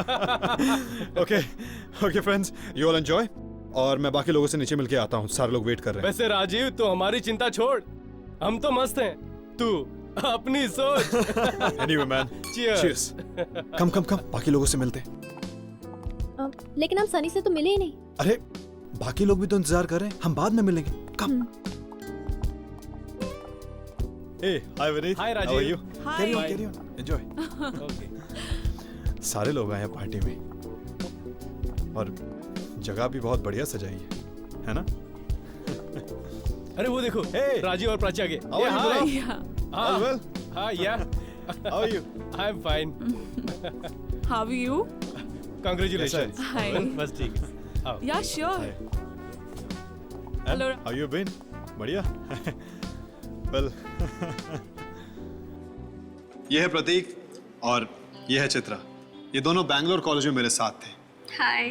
Okay okay friends, you all enjoy, और मैं बाकी लोगों से नीचे मिलके आता हूँ, सारे लोग वेट कर रहे हैं। वैसे राजीव, तो हमारी चिंता छोड़, हम तो मस्त हैं, तू अपनी सोच। Anyway man, cheers. Come come come, बाकी लोगों से मिलते हैं। लेकिन हम सनी से तो मिले ही नहीं। अरे बाकी लोग भी तो इंतजार कर रहे हैं, हम बाद में मिलेंगे। Come. Hey hi Vineet, hi Rajeev. How are you? Hi. Carry on enjoy. Okay. सारे लोग आए हैं पार्टी में, और जगह भी बहुत बढ़िया सजाई है ना? अरे वो देखो, Hey. राजीव और प्राची आगे। How are you, bro? Yeah. All well? हाँ, yeah. How are you? I'm fine. How are you? Congratulations. Hi. बस ठीक है। आओ। Yeah, sure. And Hello. how you been? बढ़िया। Well, ये है प्रतीक और ये है चित्रा। ये दोनों बैंगलोर कॉलेज में मेरे साथ थे। Hi.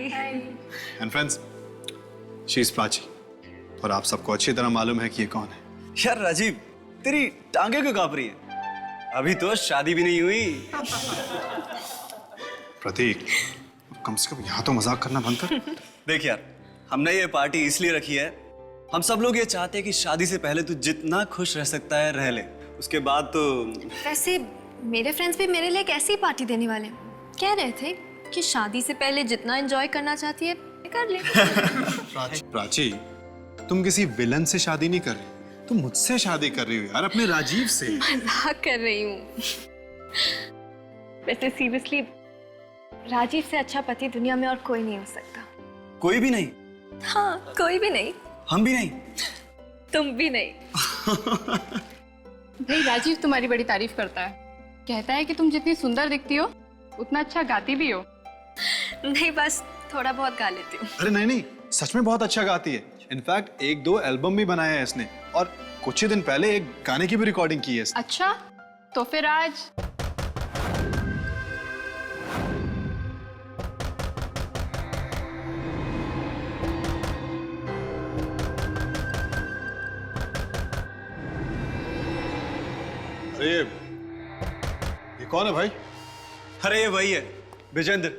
And friends, she is Prachi, और आप सबको अच्छी तरह मालूम है कि ये कौन है। यार राजीव, तेरी टांगे क्यों कांप रही है? अभी तो शादी भी नहीं हुई। प्रतीक, कम से कम यहाँ तो मजाक करना बंद कर। देख यार, हमने ये पार्टी इसलिए रखी है, हम सब लोग ये चाहते हैं कि शादी से पहले तू जितना खुश रह सकता है रह ले, उसके बाद तो। वैसे मेरे फ्रेंड्स भी मेरे लिए एक ऐसी पार्टी देने वाले हैं। कह रहे थे कि शादी से पहले जितना एंजॉय करना चाहती है कर ले। प्राची, तुम किसी विलन से शादी नहीं कर रही, तुम मुझसे शादी कर रही हो यार, अपने राजीव से। मजाक कर रही हूँ। वैसे सीरियसली, राजीव से अच्छा पति दुनिया में और कोई नहीं हो सकता। कोई भी नहीं? हाँ, कोई भी नहीं। हम भी नहीं? तुम भी नहीं। भाई राजीव तुम्हारी बड़ी तारीफ करता है, कहता है कि तुम जितनी सुंदर दिखती हो उतना अच्छा गाती भी हो। नहीं, बस थोड़ा बहुत गा लेती हूँ। अरे नहीं नहीं, सच में बहुत अच्छा गाती है। इनफैक्ट 1-2 एल्बम भी बनाया है इसने, और कुछ ही दिन पहले एक गाने की भी रिकॉर्डिंग की है इसने। अच्छा, तो फिर आज अरे ये कौन है भाई? अरे ये वही है, विजेंद्र।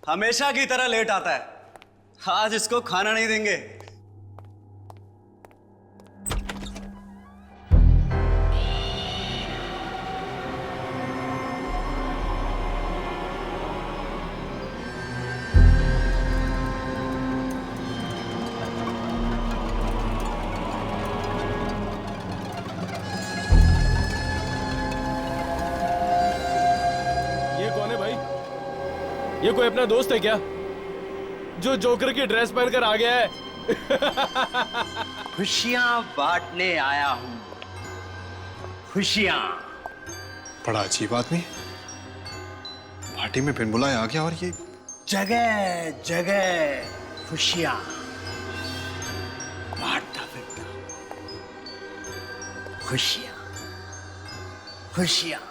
हमेशा की तरह लेट आता है, आज इसको खाना नहीं देंगे। ये कौन है भाई? ये कोई अपना दोस्त है क्या, जो जोकर की ड्रेस पहनकर आ गया है? खुशियां बांटने आया हूं, खुशियां। बड़ा अजीब आदमी, पार्टी में बिन बुलाए आ गया, और ये जगह जगह खुशियां बांटता फिरता, खुशियां खुशियां।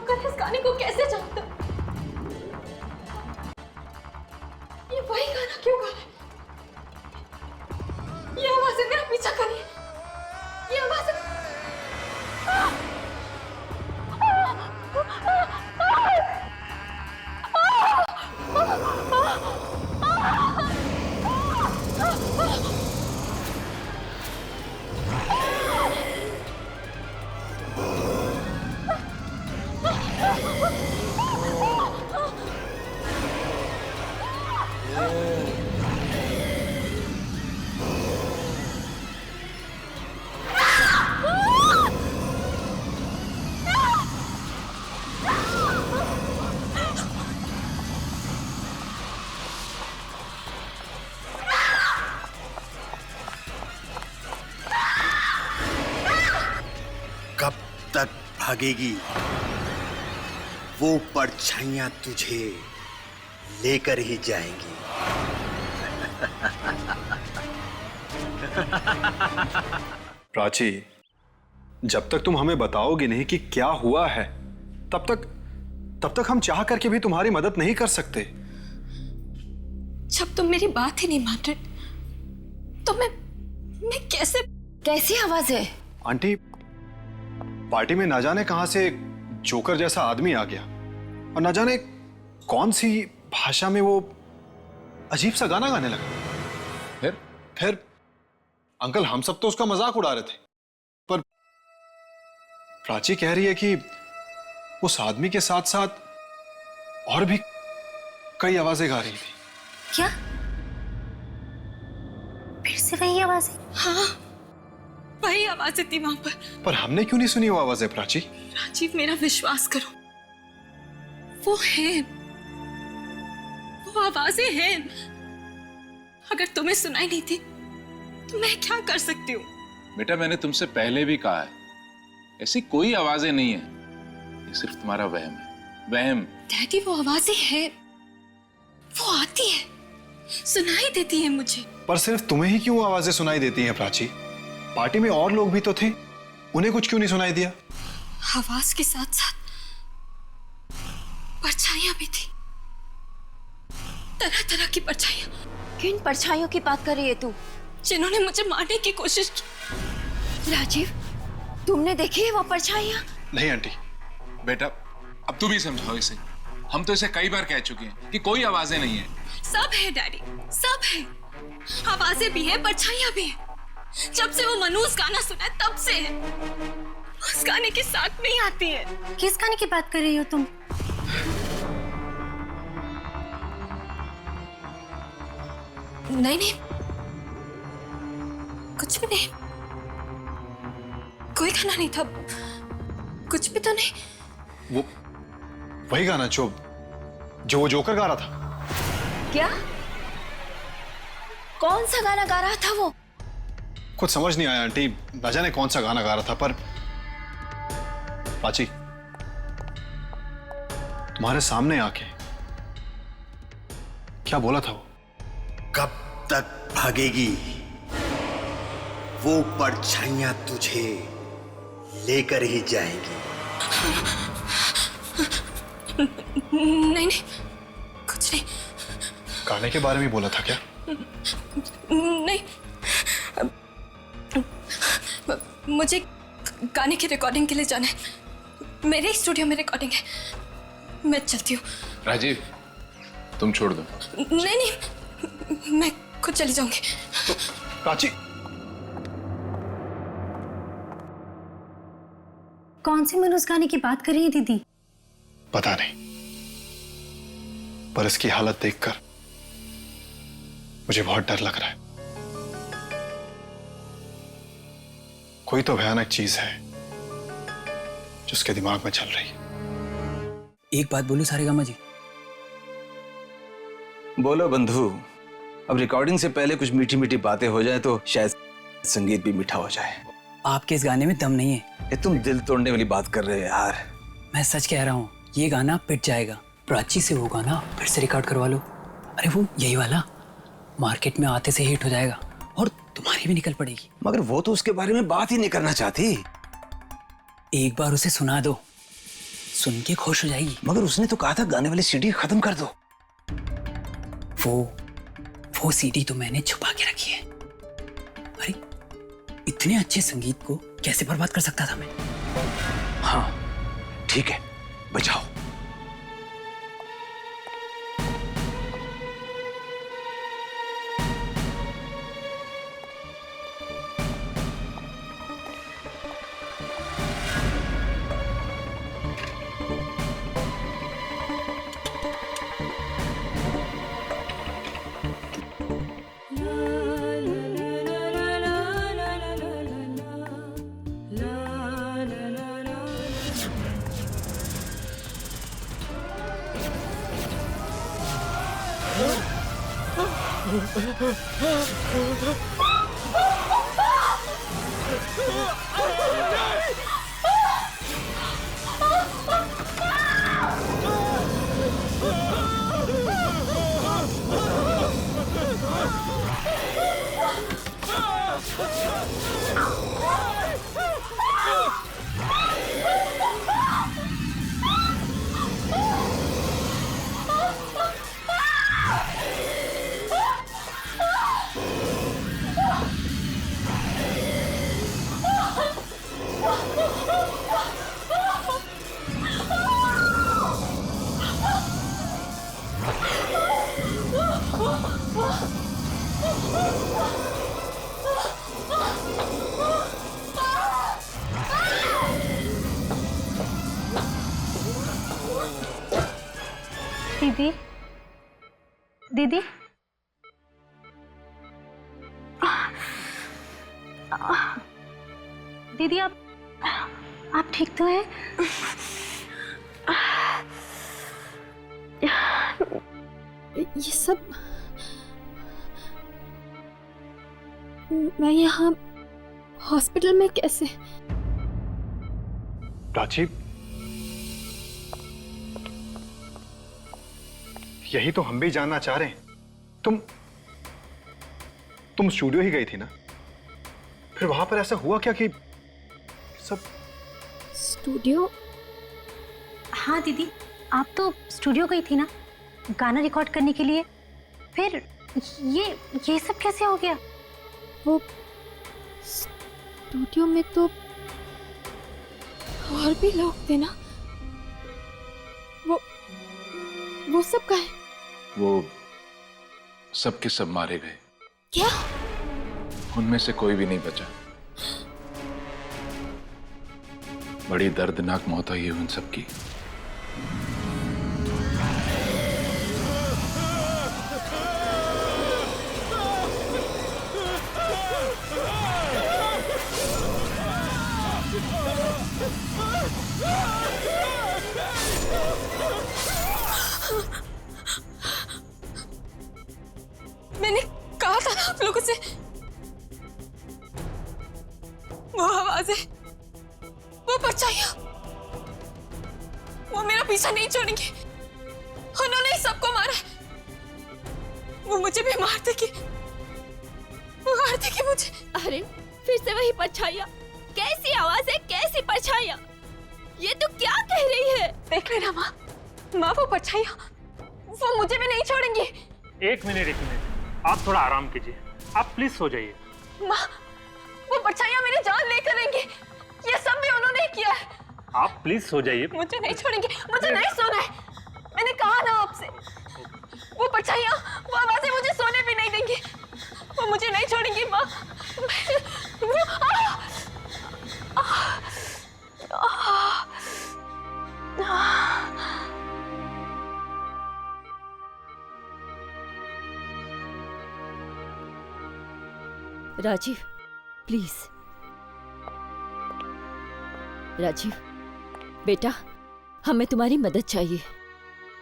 जोकर इस गाने को कैसे जानता? ये वही गाना क्यों गा रहा है? ये आवाजें मेरा पीछा कर रही है। ये आवाजें कब तक भागेगी वो परछाइयां तुझे लेकर ही जाएंगी। प्राची, जब तक तुम हमें बताओगी नहीं कि क्या हुआ है, तब तक हम चाह करके भी तुम्हारी मदद नहीं कर सकते। जब तुम मेरी बात ही नहीं मान रहे तो मैं कैसी आवाज है? आंटी, पार्टी में ना जाने कहां से एक जोकर जैसा आदमी आ गया और ना जाने कौन सी भाषा में वो अजीब सा गाना गाने लगा। फिर अंकल, हम सब तो उसका मजाक उड़ा रहे थे, पर प्राची कह रही है कि उस आदमी के साथ साथ और भी कई आवाजें गा रही थी। क्या? फिर से वही आवाज है? हाँ, वही आवाजें थी वहां पर हमने क्यों नहीं सुनी वो आवाजें प्राची? राजीव, मेरा विश्वास करो, वो है, वो आवाजें हैं। अगर तुम्हें सुनाई नहीं थी तो मैं क्या कर सकती हूँ? बेटा, मैंने तुमसे पहले भी कहा है, ऐसी कोई आवाजें नहीं है, ये सिर्फ तुम्हारा वहम है, वहम। डैडी, वो आवाजें हैं, वो आती है, सुनाई देती है मुझे। पर सिर्फ तुम्हें ही क्यों आवाजें सुनाई देती हैं प्राची? पार्टी में और लोग भी तो थे, उन्हें कुछ क्यों नहीं सुनाई दिया? आवाज के साथ साथ परछाइयां भी थी, तरह तरह की परछाइयां। किन परछाइयों की बात कर रही है तू? जिन्होंने मुझे मारने की कोशिश की। राजीव, तुमने देखी है वो परछाइयां? नहीं आंटी। बेटा, अब तुम ही समझाओ इसे, हम तो इसे कई बार कह चुके हैं कि कोई आवाजें नहीं है। सब है डैडी, सब है, आवाजें भी है, परछाइयां भी है। जब से वो मनूस गाना सुना है तब से है। उस गाने के साथ नहीं आती है। किस गाने की बात कर रही हो तुम? नहीं, कुछ भी नहीं, कोई गाना नहीं था, कुछ भी तो नहीं। वो वही गाना जो वो जोकर गा रहा था। क्या? कौन सा गाना गा रहा था वो? कुछ समझ नहीं आया आंटी, न जाने कौन सा गाना गा रहा था, पर प्राची, तुम्हारे सामने आके क्या बोला था वो? कब तक भागेगी वो परछाइयां तुझे लेकर ही जाएंगी। नहीं, कुछ नहीं। गाने के बारे में बोला था क्या? नहीं, मुझे गाने की रिकॉर्डिंग के लिए जाना है, मेरे स्टूडियो में रिकॉर्डिंग है, मैं चलती हूँ। राजीव, तुम छोड़ दो। नहीं, मैं खुद चली जाऊंगी। तो प्राची, कौन सी मनोज गाने की बात कर रही है दीदी? पता नहीं, पर इसकी हालत देखकर मुझे बहुत डर लग रहा है। कोई तो भयानक चीज है जो उसके दिमाग में चल रही है। एक बात बोलूं सारेगामा जी? बोलो बंधु। अब रिकॉर्डिंग से पहले कुछ मीठी मीठी बातें हो जाए तो शायद संगीत भी मीठा हो जाए। आपके इस गाने में दम नहीं है। ये तुम दिल तोड़ने वाली बात कर रहे हो यार। मैं सच कह रहा हूँ, ये गाना पिट जाएगा। प्राची से वो गाना फिर से रिकॉर्ड करवा लो। अरे वो यही वाला मार्केट में आते से हिट हो जाएगा और तुम्हारी भी निकल पड़ेगी। मगर वो तो उसके बारे में बात ही नहीं करना चाहती। एक बार उसे सुना दो, सुन के खुश हो जाएगी। मगर उसने तो कहा था गाने वाली सीडी खत्म कर दो। वो सीडी तो मैंने छुपा के रखी है। अरे इतने अच्छे संगीत को कैसे बर्बाद कर सकता था मैं? हाँ ठीक है, बजाओ। दीदी, दीदी, दीदी आप ठीक तो हैं? ये सब मैं यहाँ हॉस्पिटल में कैसे? प्राची, यही तो हम भी जानना चाह रहे हैं। तुम स्टूडियो ही गई थी ना? फिर वहां पर ऐसा हुआ क्या कि सब? स्टूडियो? हाँ दीदी, आप तो स्टूडियो गई थी ना गाना रिकॉर्ड करने के लिए। फिर ये सब कैसे हो गया? वो स्टूडियो में तो और भी लोग थे ना, वो सब कहाँ है? वो सब के सब मारे गए। क्या? उनमें से कोई भी नहीं बचा। बड़ी दर्दनाक मौत हुई है उन सब की। मैंने कहा था ना आप लोगों से, वो आवाजें, वो परछाइयां, वो मेरा पीछा नहीं छोड़ेंगे। उन्होंने ही सबको मारा। वो मुझे भी मार देगी मुझे। अरे फिर से वही परछाइयां, कैसी आवाजें, कैसी परछाइयां? ये तो क्या कह रही है? देख लेना माँ, वो परछाइयां, वो मुझे भी नहीं छोड़ेंगी। एक मिनट, आप थोड़ा आराम कीजिए। आप प्लीज सो जाइए। माँ, वो परछाइयां मेरी जान लेकर रहेंगी। ये सब भी उन्होंने ही किया है। आप प्लीज सो जाइए। मुझे नहीं छोड़ेंगे, मुझे नहीं सोना है। मैंने कहा ना आपसे, वो परछाइयां, वो आवाजें मुझे सोने भी नहीं देंगी। वो मुझे नहीं छोड़ेंगी माँ। राजीव, प्लीज। राजीव बेटा, हमें तुम्हारी मदद चाहिए।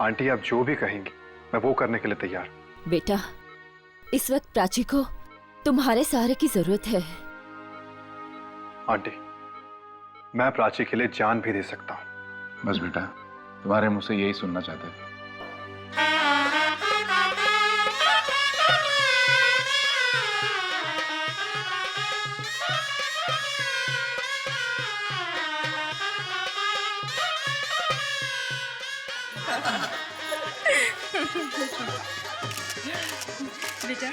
आंटी, आप जो भी कहेंगी मैं वो करने के लिए तैयार। बेटा, इस वक्त प्राची को तुम्हारे सहारे की जरूरत है। आंटी, मैं प्राची के लिए जान भी दे सकता हूँ। बस बेटा, तुम्हारे मुंह से यही सुनना चाहते थे। बेटा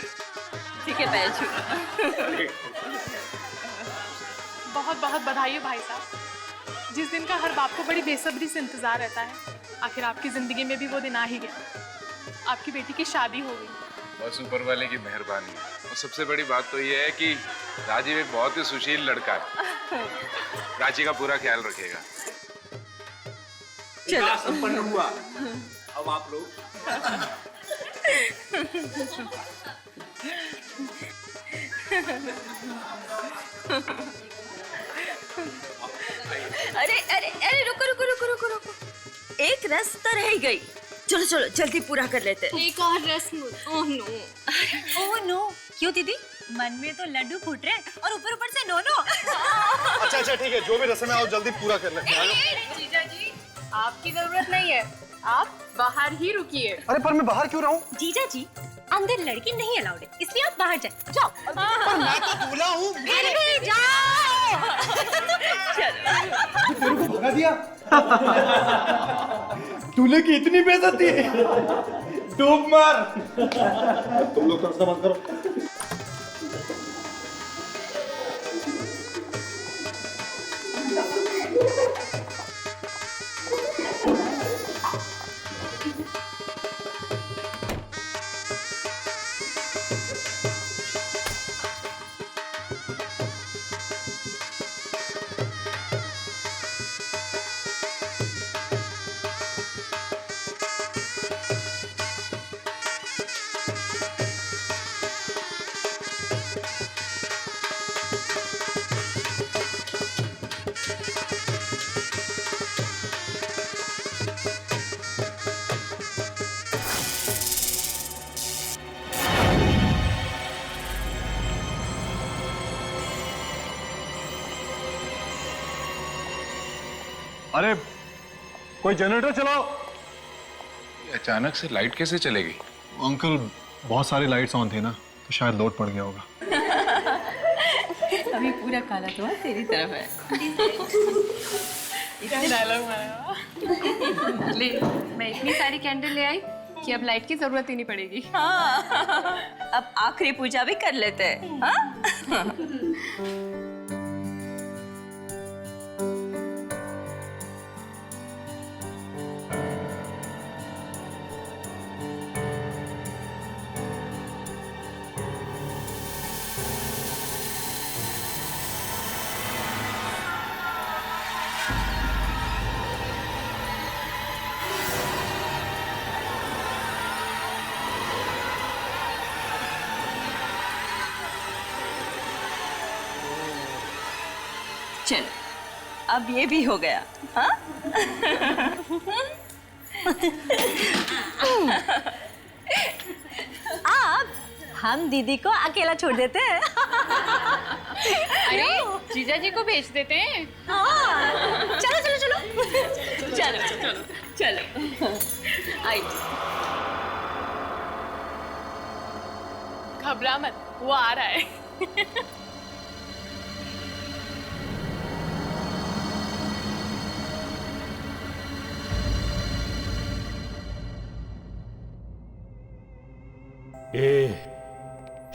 ठीक है, पैर छू। बहुत बहुत बधाई हो भाई साहब। जिस दिन का हर बाप को बड़ी बेसब्री से इंतजार रहता है, आखिर आपकी जिंदगी में भी वो दिन आ ही गया। आपकी बेटी की शादी हो गई। बस ऊपर वाले की मेहरबानी है। और सबसे बड़ी बात तो ये है कि राजीव एक बहुत ही सुशील लड़का है। प्राची का पूरा ख्याल रखेगा। चलो संपन्न हुआ। अब आप लोग अरे अरे अरे रुको रुको रुको रुको रुको, एक रस्म तो रह गई। चलो चलो जल्दी पूरा कर लेते हैं। एक और रस्म। Oh no. ओह नो, क्यों दीदी? मन में तो लड्डू फूट रहे और ऊपर ऊपर से नो नो। अच्छा ठीक है, जो भी रस्म है आओ जल्दी पूरा कर लेते हैं। जीजा जी, आपकी जरूरत नहीं है, आप बाहर ही रुकिए। अरे पर मैं बाहर क्यों रहूं? जीजा जी, अंदर लड़की नहीं अलाउड है, इसलिए आप बाहर जाए। जाओ। पर मैं तो दूल्हा हूँ। फिर भी जाओ। भगा दिया। दूल्हे की इतनी बेइज्जती। डूब मार। तुम लोग तरसना बंद करो। अरे कोई जनरेटर चलाओ। अचानक से लाइट कैसे चलेगी? अंकल बहुत सारी लाइट्स ऑन थी ना, तो शायद लोड पड़ गया होगा। अभी पूरा काला तो तेरी तरफ है। डायलॉग मारा। ले, मैं इतनी सारी कैंडल ले आई कि अब लाइट की जरूरत ही नहीं पड़ेगी। हाँ, अब आखिरी पूजा भी कर लेते हैं। हाँ? चलो, अब ये भी हो गया। हाँ? अब हम दीदी को अकेला छोड़ देते हैं। अरे जीजा जी को भेज देते हैं। चलो चलो चलो चलो चलो चलो। आई घबरा मत, वो आ रहा है।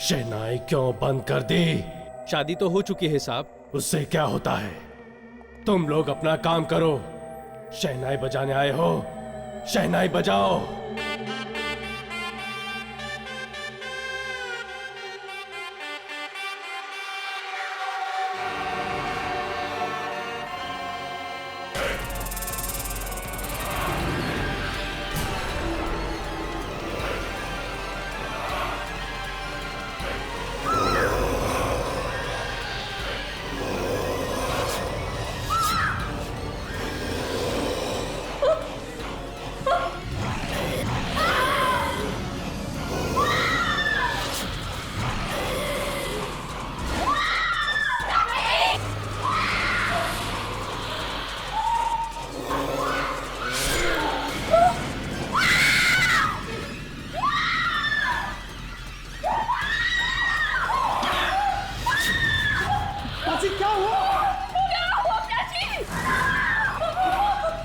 शहनाई क्यों बंद कर दी? शादी तो हो चुकी है साहब। उससे क्या होता है? तुम लोग अपना काम करो। शहनाई बजाने आए हो, शहनाई बजाओ।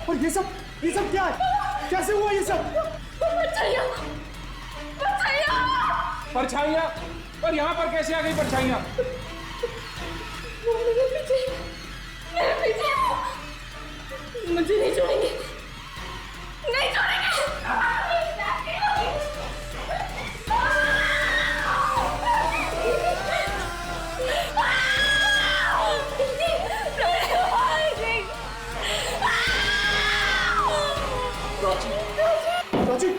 और ये सब क्या है? कैसे हुआ ये सब? परछाइयाँ? पर यहाँ पर कैसे आ गई परछाइयाँ? मुझे नहीं छोड़ेंगे, नहीं छोड़ेंगे। प्राची,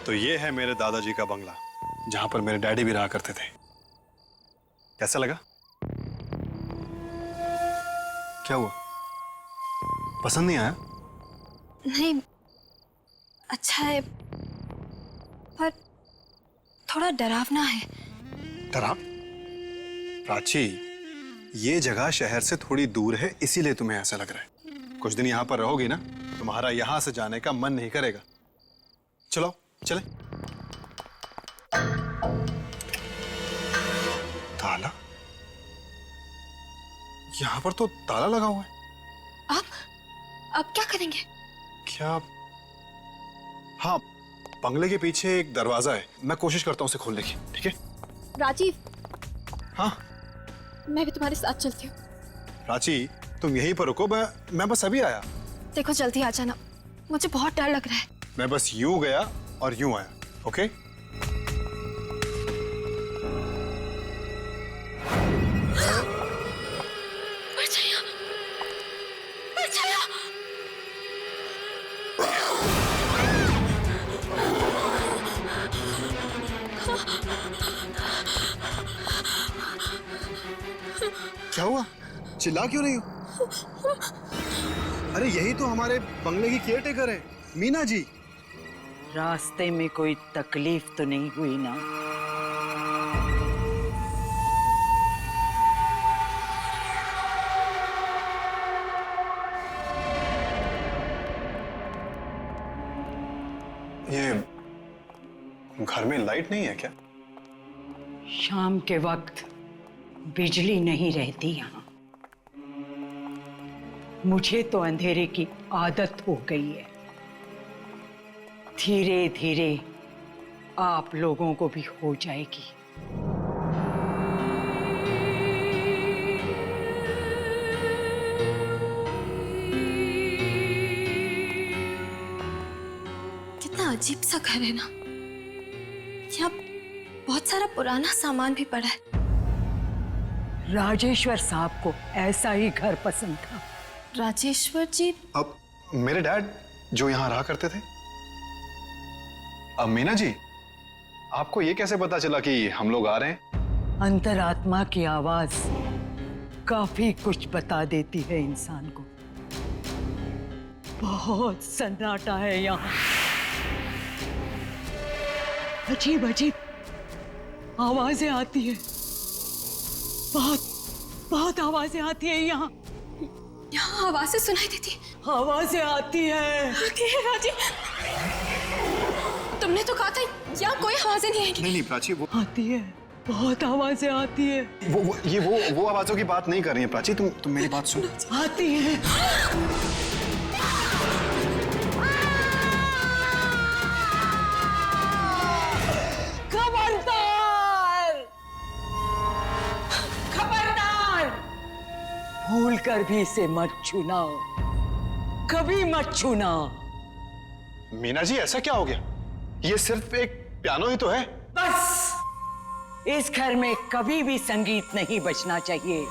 तो ये है मेरे दादाजी का बंगला, जहां पर मेरे डैडी भी रहा करते थे। कैसा लगा? क्या हुआ? पसंद नहीं आया? नहीं, अच्छा है पर थोड़ा डरावना है। डराव? प्राची, ये जगह शहर से थोड़ी दूर है, इसीलिए तुम्हें ऐसा लग रहा है। कुछ दिन यहां पर रहोगी ना, तुम्हारा यहां से जाने का मन नहीं करेगा। चलो चले। ताला? यहां पर तो ताला लगा हुआ है। अब क्या करेंगे? क्या? हाँ, बंगले के पीछे एक दरवाजा है, मैं कोशिश करता हूँ उसे खोलने की। ठीक है राजीव। हाँ, मैं भी तुम्हारे साथ चलती हूँ। प्राची, तुम यहीं पर रुको, मैं बस अभी आया। देखो जल्दी आ जाना, मुझे बहुत डर लग रहा है। मैं बस यूं गया और यूं आया। ओके? क्या हुआ? चिल्ला क्यों रही हो? अरे यही तो हमारे बंगले की केयरटेकर है, मीना जी। रास्ते में कोई तकलीफ तो नहीं हुई ना? ये घर में लाइट नहीं है क्या? शाम के वक्त बिजली नहीं रहती यहाँ। मुझे तो अंधेरे की आदत हो गई है। धीरे धीरे आप लोगों को भी हो जाएगी। कितना अजीब सा घर है ना। यहाँ बहुत सारा पुराना सामान भी पड़ा है। राजेश्वर साहब को ऐसा ही घर पसंद था। राजेश्वर जी? अब मेरे डैड जो यहाँ रहा करते थे। अब मीना जी, आपको ये कैसे पता चला कि हम लोग आ रहे हैं? अंतरात्मा की आवाज काफी कुछ बता देती है इंसान को। बहुत सन्नाटा है यहाँ। अजीब अजीब आवाजें आती है। बहुत आवाजें आती है यहाँ। यहाँ आवाजें सुनाई देती है। आवाजें आती है। आती है राजीव। तुमने तो कहा था यहाँ कोई आवाजें नहीं आएगी। नहीं प्राची, वो आती है, बहुत आवाजें आती है। वो आवाजों की बात नहीं कर रही है प्राची। तुम मेरी बात सुनो। आती है। खबरदार, खबरदार, भूल कर भी इसे मत छूना, कभी मत छूना। मीना जी, ऐसा क्या हो गया? ये सिर्फ एक पियानो ही तो है। बस, इस घर में कभी भी संगीत नहीं बजना चाहिए।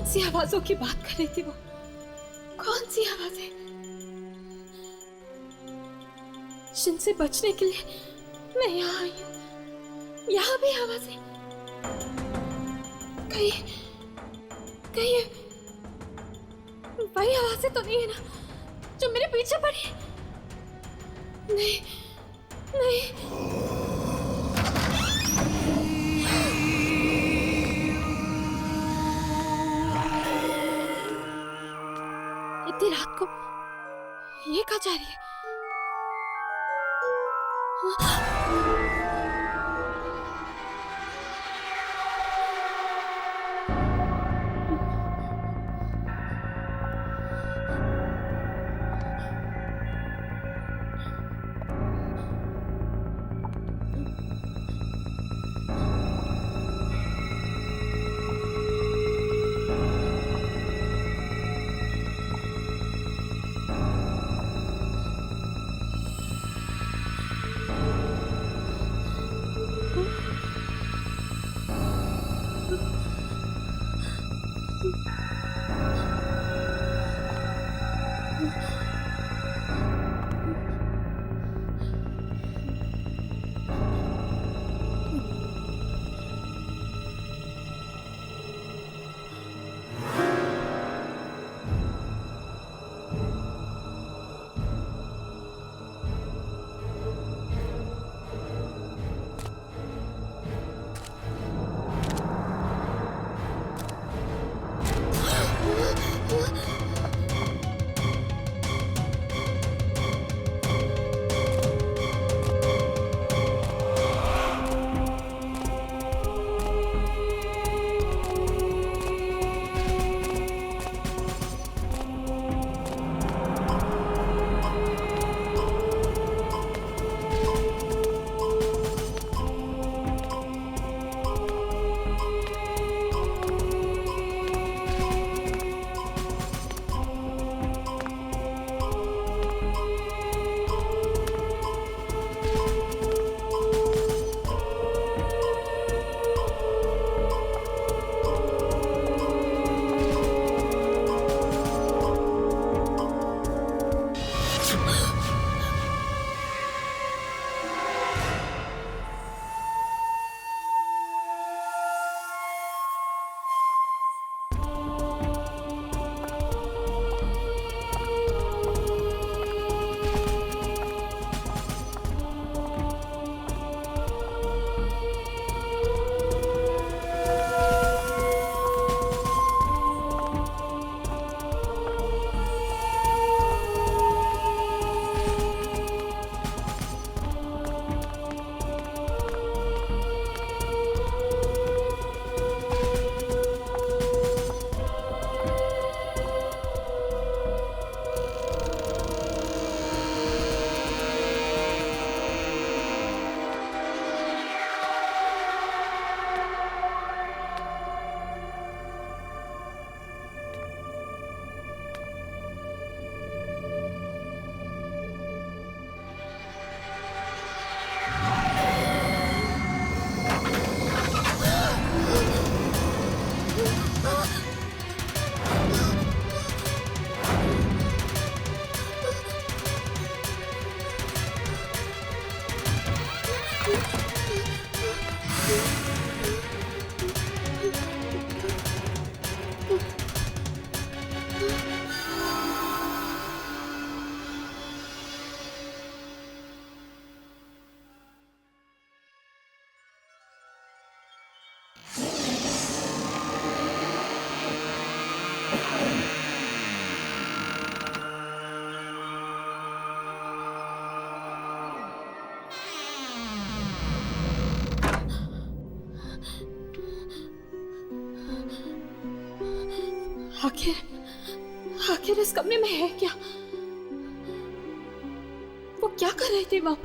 सी आवाजों की बात कर रही थी वो? कौन सी आवाजें जिनसे बचने के लिए मैं यहाँ आई हूँ? यहाँ भी आवाजें, कहीं कहीं वही आवाजें तो नहीं है ना जो मेरे पीछे पड़ी है? नहीं नहीं, इतनी रात को ये कहाँ जा रही है? आखिर इस कमरे में है क्या? वो क्या कर रहे थे वहां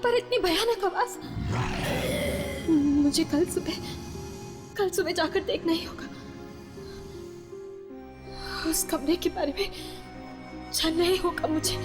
पर इतनी भयानक आवाज? मुझे कल सुबह जाकर देखना ही होगा। उस कमरे के बारे में जानना ही होगा मुझे।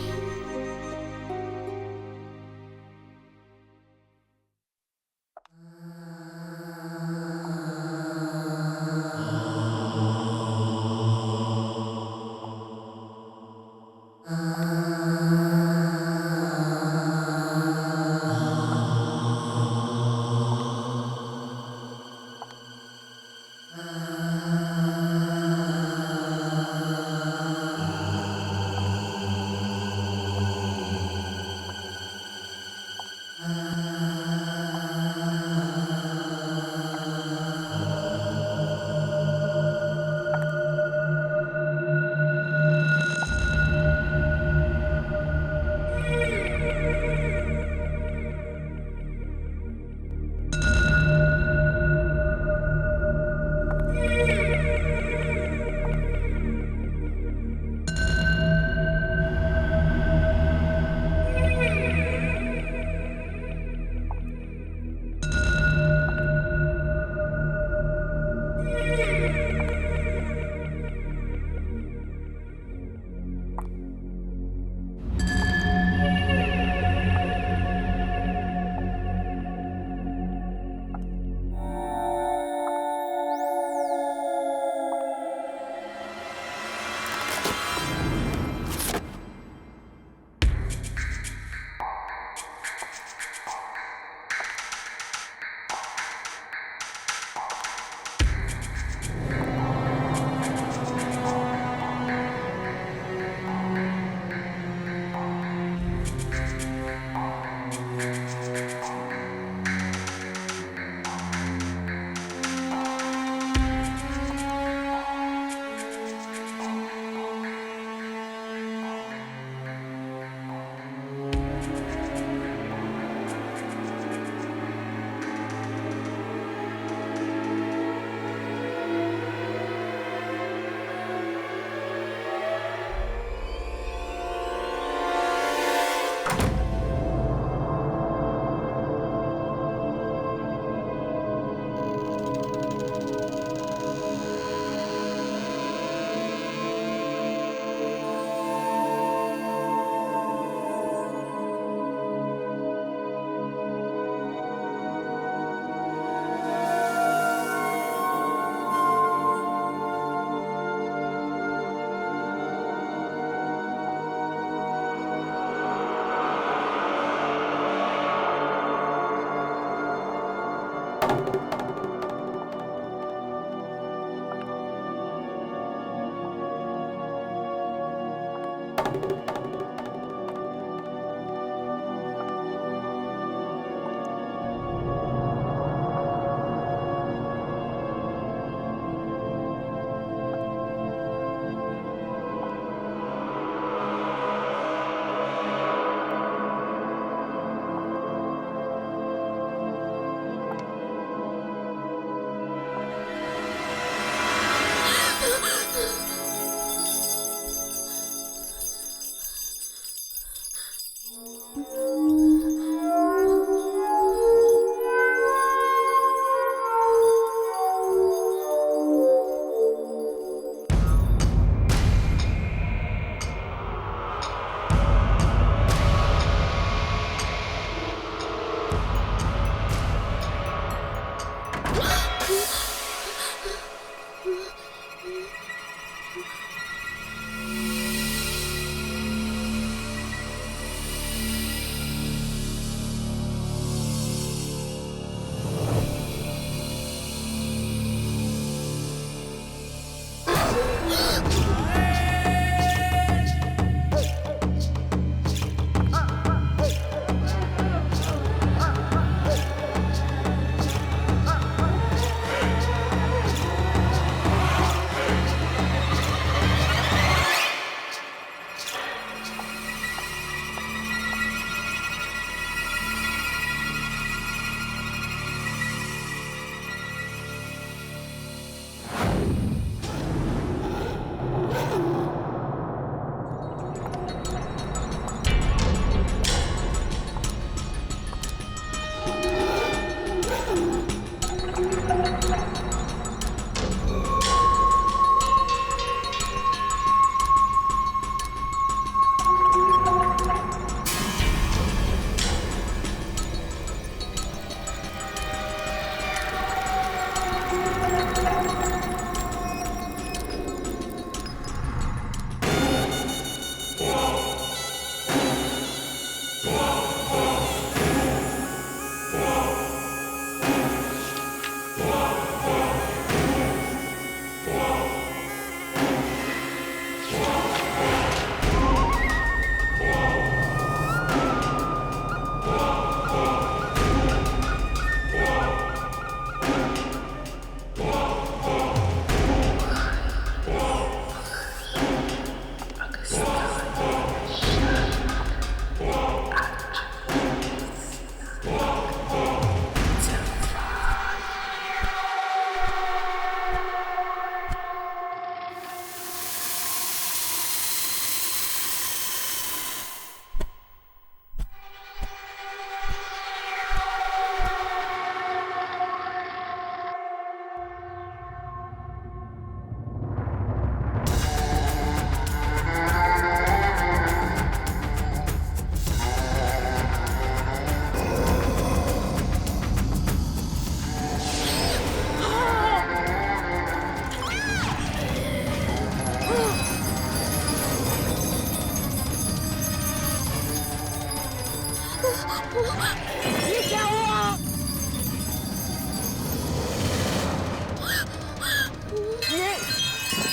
ये क्या हुआ?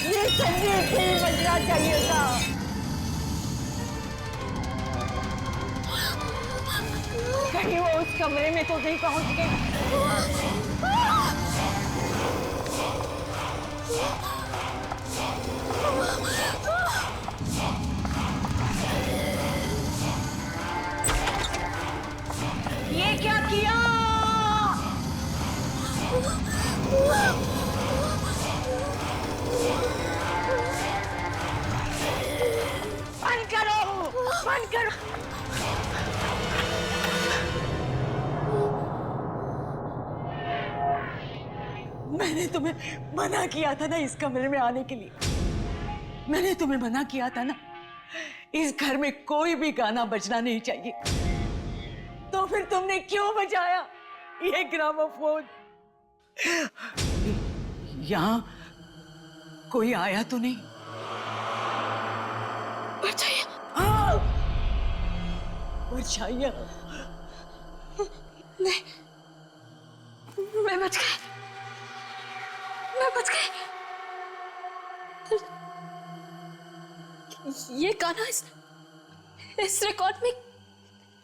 ये संगीत नहीं बजना चाहिए था। कहीं वो उस कमरे में तो नहीं पहुंच गई। ये क्या किया? बंद करो, बंद करो। मैंने तुम्हें मना किया था ना इस कमरे में आने के लिए। मैंने तुम्हें मना किया था ना, इस घर में कोई भी गाना बजना नहीं चाहिए। तो फिर तुमने क्यों बजाया ये ग्रामोफोन? यहाँ कोई आया तो नहीं? परछाइयाँ, परछाइयाँ। मैं बच गई, मैं बच गई। ये गाना इस रिकॉर्ड में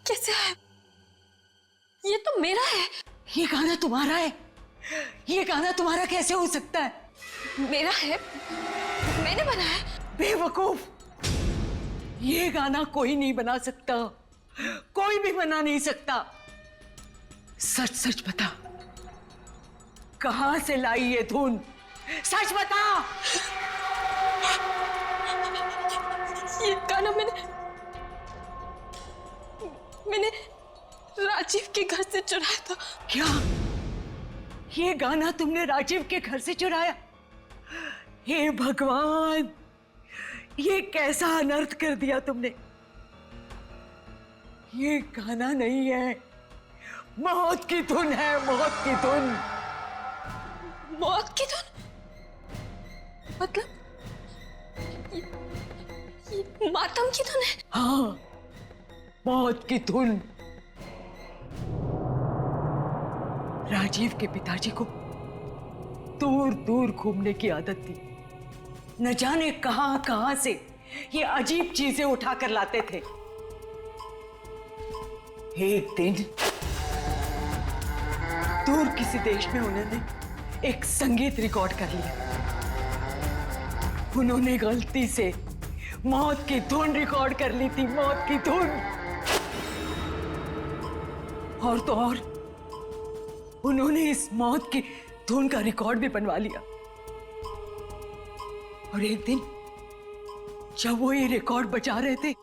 कैसे है? ये तो मेरा है। ये गाना तुम्हारा है? ये गाना तुम्हारा कैसे हो सकता है? मेरा है, मैंने बनाया है। बेवकूफ, ये गाना कोई नहीं बना सकता, कोई भी बना नहीं सकता। सच सच बता, कहां से लाई ये धुन? सच बता। ये गाना मैंने राजीव के घर से चुराया था। क्या ये गाना तुमने राजीव के घर से चुराया? हे भगवान, ये कैसा अनर्थ कर दिया तुमने। ये गाना नहीं है, मौत की धुन है, मौत की धुन। मौत की धुन? मतलब ये मातम की धुन है? हाँ, मौत की धुन। राजीव के पिताजी को दूर दूर घूमने की आदत थी। न जाने कहां कहां से ये अजीब चीजें उठाकर लाते थे। एक दिन दूर किसी देश में उन्होंने एक संगीत रिकॉर्ड कर लिया। उन्होंने गलती से मौत की धुन रिकॉर्ड कर ली थी, मौत की धुन। और तो और उन्होंने इस मौत की धुन का रिकॉर्ड भी बनवा लिया। और एक दिन जब वो ये रिकॉर्ड बजा रहे थे,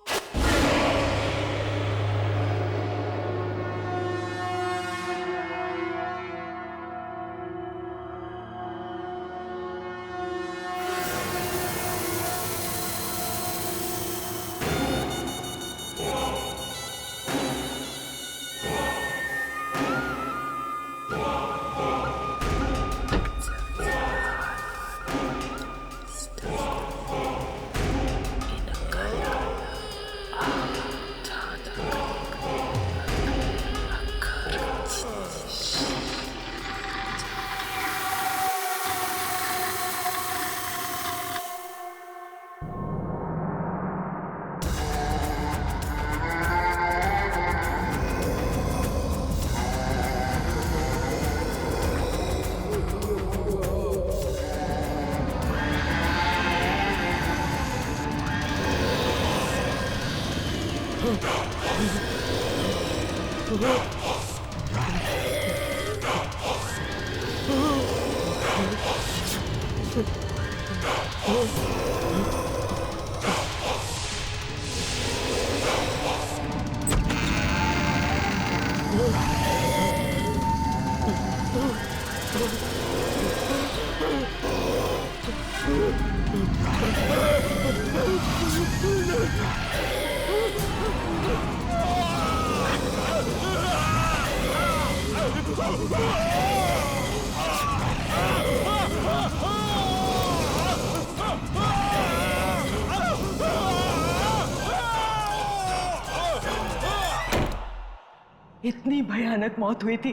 इतनी भयानक मौत हुई थी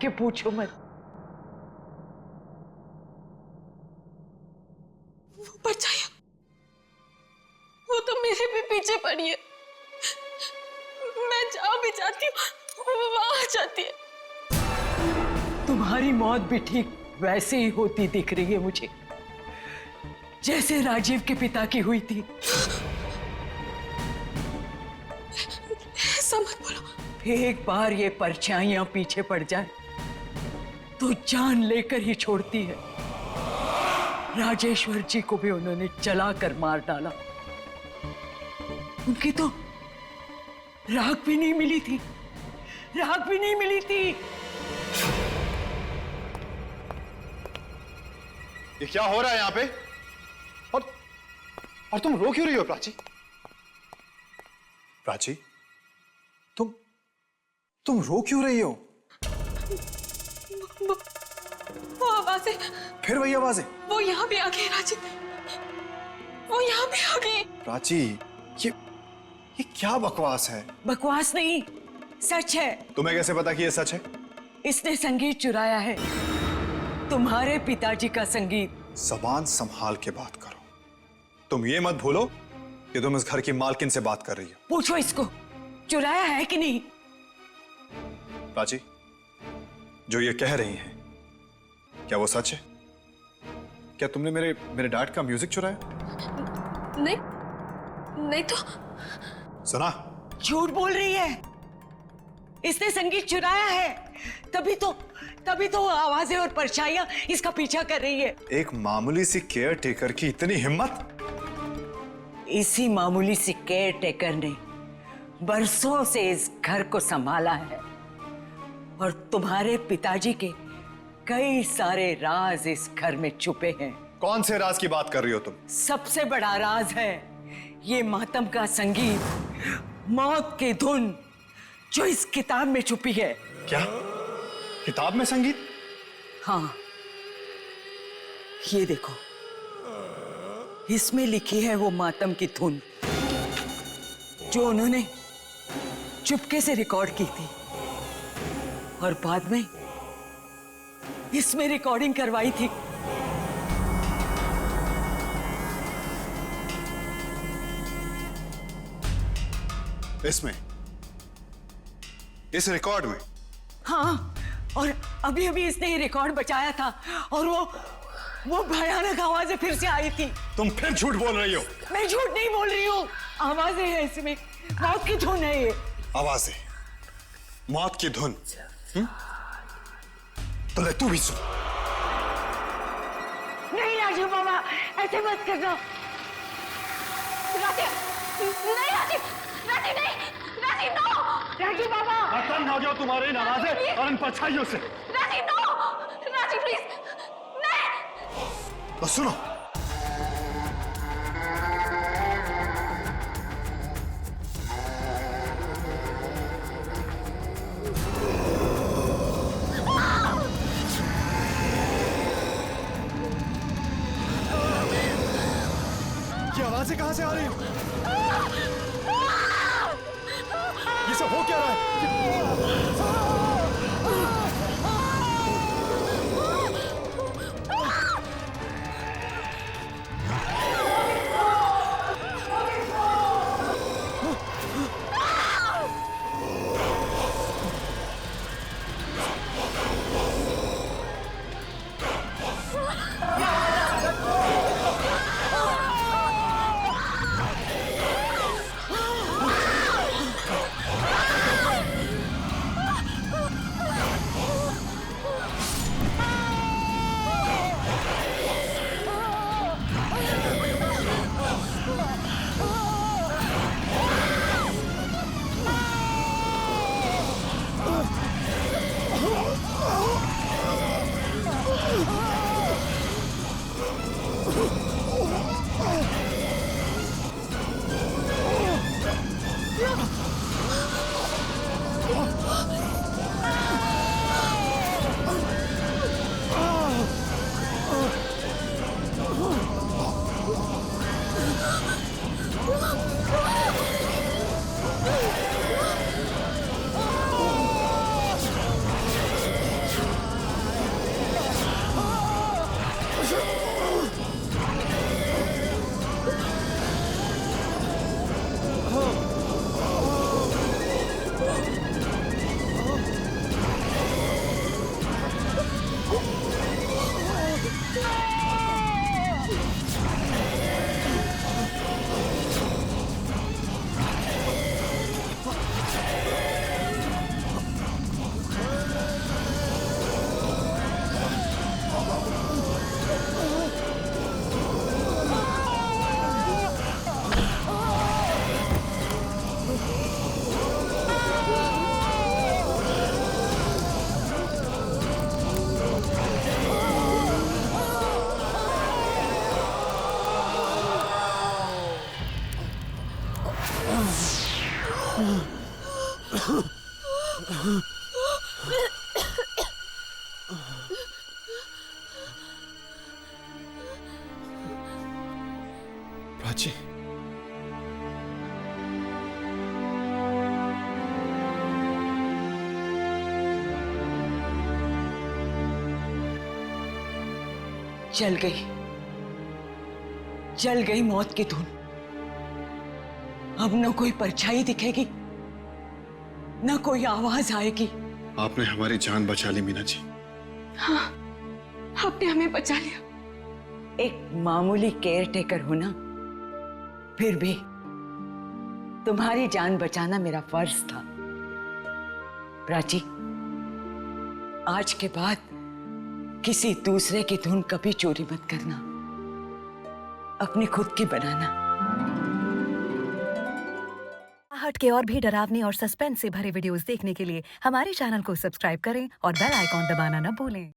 कि पूछो मत। वो परछाई, वो तो मेरे भी पीछे पड़ी है। मैं जहाँ भी जाती हूँ वो वहां आ जाती है। तुम्हारी मौत भी ठीक वैसे ही होती दिख रही है मुझे, जैसे राजीव के पिता की हुई थी। ऐसा मत बोलो। एक बार ये परछाइयां पीछे पड़ जाए तो जान लेकर ही छोड़ती है। राजेश्वर जी को भी उन्होंने जलाकर मार डाला। उनकी तो राख भी नहीं मिली थी, राख भी नहीं मिली थी। ये क्या हो रहा है यहाँ पे? और तुम रो क्यों रही हो प्राची? प्राची, तुम रो क्यों रही हो? वो आवाजें, फिर वही आवाजें? वो यहाँ भी आ गई राजीव, वो यहाँ भी आ गई। प्राची, ये क्या बकवास है? बकवास नहीं, सच है। तुम्हें कैसे पता कि ये सच है? इसने संगीत चुराया है, तुम्हारे पिताजी का संगीत। जबान संभाल के बात करो। तुम ये मत भूलो कि तुम इस घर की मालकिन से बात कर रही हो। पूछो इसको, चुराया है कि नहीं? प्राची, जो ये कह रही हैं, क्या वो सच है? क्या तुमने मेरे डैड का म्यूजिक चुराया? नहीं, नहीं तो। सुना? झूठ बोल रही है। इसने संगीत चुराया है, तभी तो आवाजें और परछाइयां इसका पीछा कर रही है। एक मामूली सी केयर टेकर की इतनी हिम्मत? इसी मामूली सी केयर टेकर ने बरसों से इस घर को संभाला है और तुम्हारे पिताजी के कई सारे राज इस घर में छुपे हैं। कौन से राज की बात कर रही हो तुम? सबसे बड़ा राज है ये मातम का संगीत, मौत की धुन जो इस किताब में छुपी है। क्या? किताब में संगीत? हाँ, ये देखो, इसमें लिखी है वो मातम की धुन जो उन्होंने चुपके से रिकॉर्ड की थी और बाद में इसमें रिकॉर्डिंग करवाई थी। इसमें, इस रिकॉर्ड में? हाँ, और अभी अभी इसने ये रिकॉर्ड बचाया था और वो भयानक आवाजें फिर से आई थी। तुम फिर झूठ बोल रही हो। मैं झूठ नहीं बोल रही हूँ, आवाजें हैं इसमें, मौत की धुन है ये। आवाजें, मौत की धुन। तो ले तू भी सुन। नहीं राजीव बाबा, ऐसे मत करना। राजीव, नहीं राजीव, राजीव नहीं, राजीव नो, राजीव बाबा। खत्म हो जाओ तुम्हारी इन आवाजें और इन परछाइयों से। राजीव नो, राजीव प्लीज, नहीं। तो सुनो, ये आवाजें कहां से आ रही हैं? ये सब हो क्या रहा है? जल गई मौत की धुन। अब न कोई परछाई दिखेगी, न कोई आवाज आएगी। आपने हमारी जान बचा ली मीना जी। हाँ, आपने हमें बचा लिया। एक मामूली केयर टेकर हो ना, फिर भी तुम्हारी जान बचाना मेरा फर्ज था। प्राची, आज के बाद किसी दूसरे की धुन कभी चोरी मत करना, अपनी खुद की बनाना। हट के और भी डरावनी और सस्पेंस से भरे वीडियोस देखने के लिए हमारे चैनल को सब्सक्राइब करें और बेल आइकॉन दबाना न भूलें।